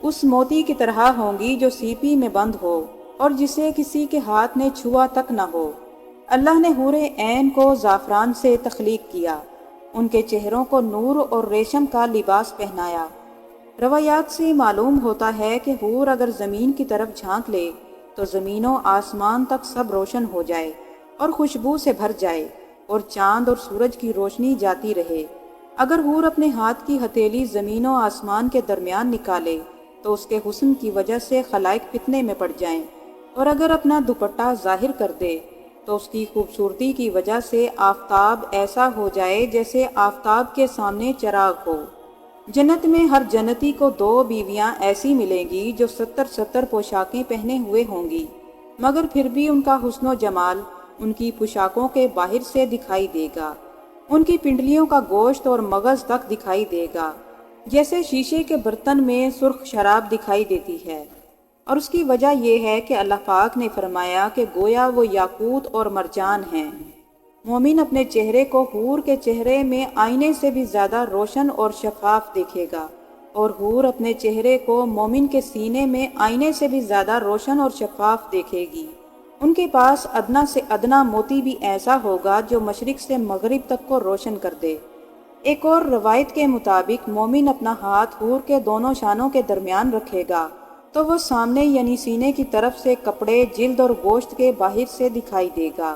اس موتی کی طرح ہوں گی جو سیپی میں بند ہو اور جسے کسی کے ہاتھ نے چھوا تک نہ ہو۔ اللہ نے حور عین کو زعفران سے تخلیق کیا، ان کے چہروں کو نور اور ریشم کا لباس پہنایا۔ روایات سے معلوم ہوتا ہے کہ حور اگر زمین کی طرف جھانک لے تو زمین و آسمان تک سب روشن ہو جائے اور خوشبو سے بھر جائے اور چاند اور سورج کی روشنی جاتی رہے۔ اگر حور اپنے ہاتھ کی ہتھیلی زمین و آسمان کے درمیان نکالے تو اس کے حسن کی وجہ سے خلائق فتنے میں پڑ جائیں، اور اگر اپنا دوپٹہ ظاہر کر دے تو اس کی خوبصورتی کی وجہ سے آفتاب ایسا ہو جائے جیسے آفتاب کے سامنے چراغ ہو۔ جنت میں ہر جنتی کو 2 بیویاں ایسی ملیں گی جو 70 پوشاکیں پہنے ہوئے ہوں گی، مگر پھر بھی ان کا حسن و جمال ان کی پوشاکوں کے باہر سے دکھائی دے گا۔ ان کی پنڈلیوں کا گوشت اور مغز تک دکھائی دے گا، جیسے شیشے کے برتن میں سرخ شراب دکھائی دیتی ہے۔ اور اس کی وجہ یہ ہے کہ اللہ پاک نے فرمایا کہ گویا وہ یاقوت اور مرجان ہیں۔ مومن اپنے چہرے کو حور کے چہرے میں آئینے سے بھی زیادہ روشن اور شفاف دیکھے گا، اور حور اپنے چہرے کو مومن کے سینے میں آئینے سے بھی زیادہ روشن اور شفاف دیکھے گی۔ ان کے پاس ادنا سے ادنا موتی بھی ایسا ہوگا جو مشرق سے مغرب تک کو روشن کر دے۔ ایک اور روایت کے مطابق مومن اپنا ہاتھ حور کے دونوں شانوں کے درمیان رکھے گا تو وہ سامنے یعنی سینے کی طرف سے کپڑے، جلد اور گوشت کے باہر سے دکھائی دے گا۔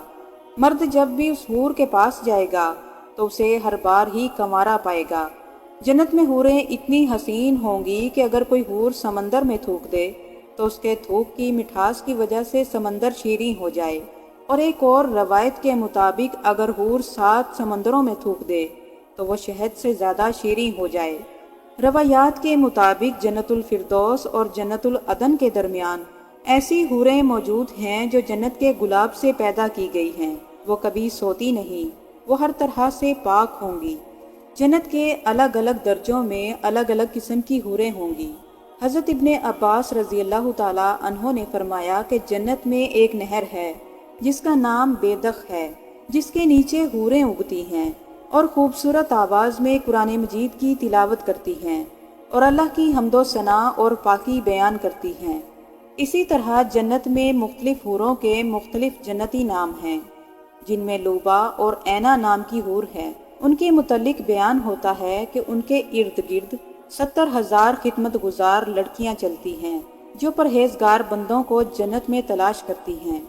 مرد جب بھی اس حور کے پاس جائے گا تو اسے ہر بار ہی کنوارا پائے گا۔ جنت میں حوریں اتنی حسین ہوں گی کہ اگر کوئی حور سمندر میں تھوک دے تو اس کے تھوک کی مٹھاس کی وجہ سے سمندر شیریں ہو جائے، اور ایک اور روایت کے مطابق اگر حور 7 سمندروں میں تھوک دے تو وہ شہد سے زیادہ شیریں ہو جائے۔ روایات کے مطابق جنت الفردوس اور جنت العدن کے درمیان ایسی حوریں موجود ہیں جو جنت کے گلاب سے پیدا کی گئی ہیں۔ وہ کبھی سوتی نہیں، وہ ہر طرح سے پاک ہوں گی۔ جنت کے الگ الگ درجوں میں الگ الگ قسم کی حوریں ہوں گی۔ حضرت ابن عباس رضی اللہ تعالی عنہ نے فرمایا کہ جنت میں ایک نہر ہے جس کا نام بیدخ ہے، جس کے نیچے حوریں اگتی ہیں اور خوبصورت آواز میں قرآن مجید کی تلاوت کرتی ہیں اور اللہ کی حمد و ثنا اور پاکی بیان کرتی ہیں۔ اسی طرح جنت میں مختلف حوروں کے مختلف جنتی نام ہیں، جن میں لوبا اور اینا نام کی حور ہے۔ ان کے متعلق بیان ہوتا ہے کہ ان کے ارد گرد 70,000 خدمت گزار لڑکیاں چلتی ہیں جو پرہیزگار بندوں کو جنت میں تلاش کرتی ہیں۔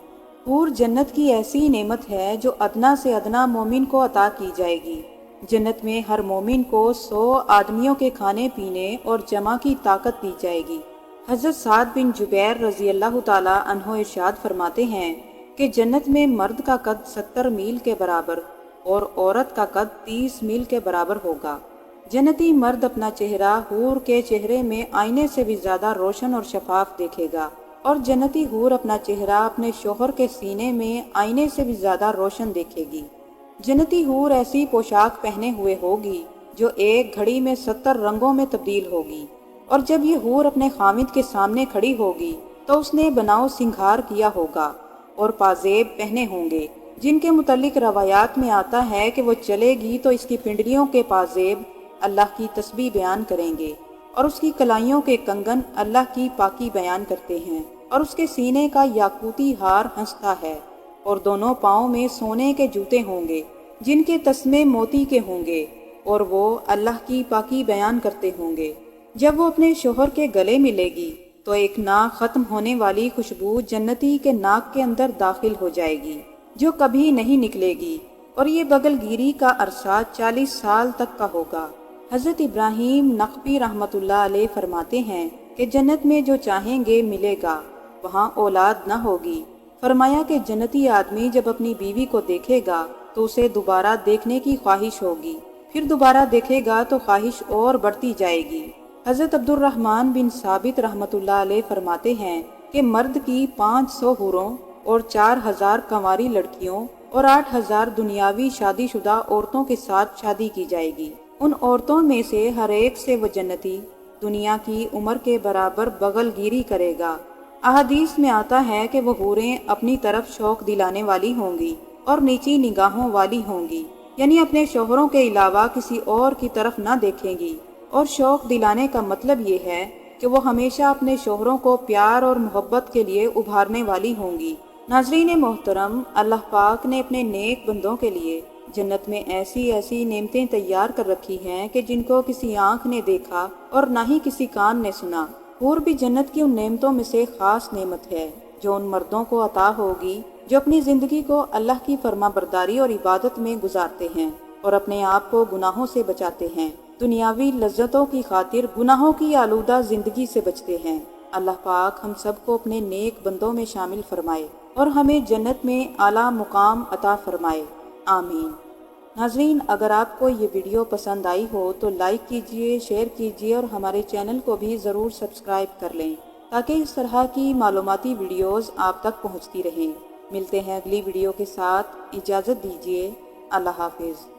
حور جنت کی ایسی نعمت ہے جو ادنا سے ادنا مومن کو عطا کی جائے گی۔ جنت میں ہر مومن کو 100 آدمیوں کے کھانے پینے اور جمع کی طاقت دی جائے گی۔ حضرت سعد بن جبیر رضی اللہ تعالی عنہ ارشاد فرماتے ہیں کہ جنت میں مرد کا قد 70 میل کے برابر اور عورت کا قد 30 میل کے برابر ہوگا۔ جنتی مرد اپنا چہرہ حور کے چہرے میں آئینے سے بھی زیادہ روشن اور شفاف دیکھے گا، اور جنتی حور اپنا چہرہ اپنے شوہر کے سینے میں آئینے سے بھی زیادہ روشن دیکھے گی۔ جنتی حور ایسی پوشاک پہنے ہوئے ہوگی جو ایک گھڑی میں 70 رنگوں میں تبدیل ہوگی، اور جب یہ حور اپنے خامد کے سامنے کھڑی ہوگی تو اس نے بناؤ سنگھار کیا ہوگا اور پازیب پہنے ہوں گے، جن کے متعلق روایات میں آتا ہے کہ وہ چلے گی تو اس کی پنڈلیوں کے پازیب اللہ کی تسبیح بیان کریں گے، اور اس کی کلائیوں کے کنگن اللہ کی پاکی بیان کرتے ہیں، اور اس کے سینے کا یاقوتی ہار ہنستا ہے، اور دونوں پاؤں میں سونے کے جوتے ہوں گے جن کے تسمے موتی کے ہوں گے، اور وہ اللہ کی پاکی بیان کرتے ہوں گے۔ جب وہ اپنے شوہر کے گلے ملے گی تو ایک نا ختم ہونے والی خوشبو جنتی کے ناک کے اندر داخل ہو جائے گی جو کبھی نہیں نکلے گی، اور یہ بغل گیری کا عرصہ 40 سال تک کا ہوگا۔ حضرت ابراہیم نقبی رحمۃ اللہ علیہ فرماتے ہیں کہ جنت میں جو چاہیں گے ملے گا، وہاں اولاد نہ ہوگی۔ فرمایا کہ جنتی آدمی جب اپنی بیوی کو دیکھے گا تو اسے دوبارہ دیکھنے کی خواہش ہوگی، پھر دوبارہ دیکھے گا تو خواہش اور بڑھتی جائے گی۔ حضرت عبد الرحمن بن ثابت رحمۃ اللہ علیہ فرماتے ہیں کہ مرد کی 500 حوروں اور 4000 کنواری لڑکیوں اور 8000 دنیاوی شادی شدہ عورتوں کے ساتھ شادی کی جائے گی۔ ان عورتوں میں سے ہر ایک سے وہ جنتی دنیا کی عمر کے برابر بغل گیری کرے گا۔ احادیث میں آتا ہے کہ وہ حوریں اپنی طرف شوق دلانے والی ہوں گی اور نیچی نگاہوں والی ہوں گی، یعنی اپنے شوہروں کے علاوہ کسی اور کی طرف نہ دیکھیں گی، اور شوق دلانے کا مطلب یہ ہے کہ وہ ہمیشہ اپنے شوہروں کو پیار اور محبت کے لیے ابھارنے والی ہوں گی۔ ناظرین محترم، اللہ پاک نے اپنے نیک بندوں کے لیے جنت میں ایسی ایسی نعمتیں تیار کر رکھی ہیں کہ جن کو کسی آنکھ نے دیکھا اور نہ ہی کسی کان نے سنا۔ حور بھی جنت کی ان نعمتوں میں سے خاص نعمت ہے جو ان مردوں کو عطا ہوگی جو اپنی زندگی کو اللہ کی فرما برداری اور عبادت میں گزارتے ہیں اور اپنے آپ کو گناہوں سے بچاتے ہیں، دنیاوی لذتوں کی خاطر گناہوں کی آلودہ زندگی سے بچتے ہیں۔ اللہ پاک ہم سب کو اپنے نیک بندوں میں شامل فرمائے اور ہمیں جنت میں اعلیٰ مقام عطا فرمائے، آمین۔ ناظرین، اگر آپ کو یہ ویڈیو پسند آئی ہو تو لائک کیجئے، شیئر کیجئے اور ہمارے چینل کو بھی ضرور سبسکرائب کر لیں تاکہ اس طرح کی معلوماتی ویڈیوز آپ تک پہنچتی رہیں۔ ملتے ہیں اگلی ویڈیو کے ساتھ، اجازت دیجیے، اللہ حافظ۔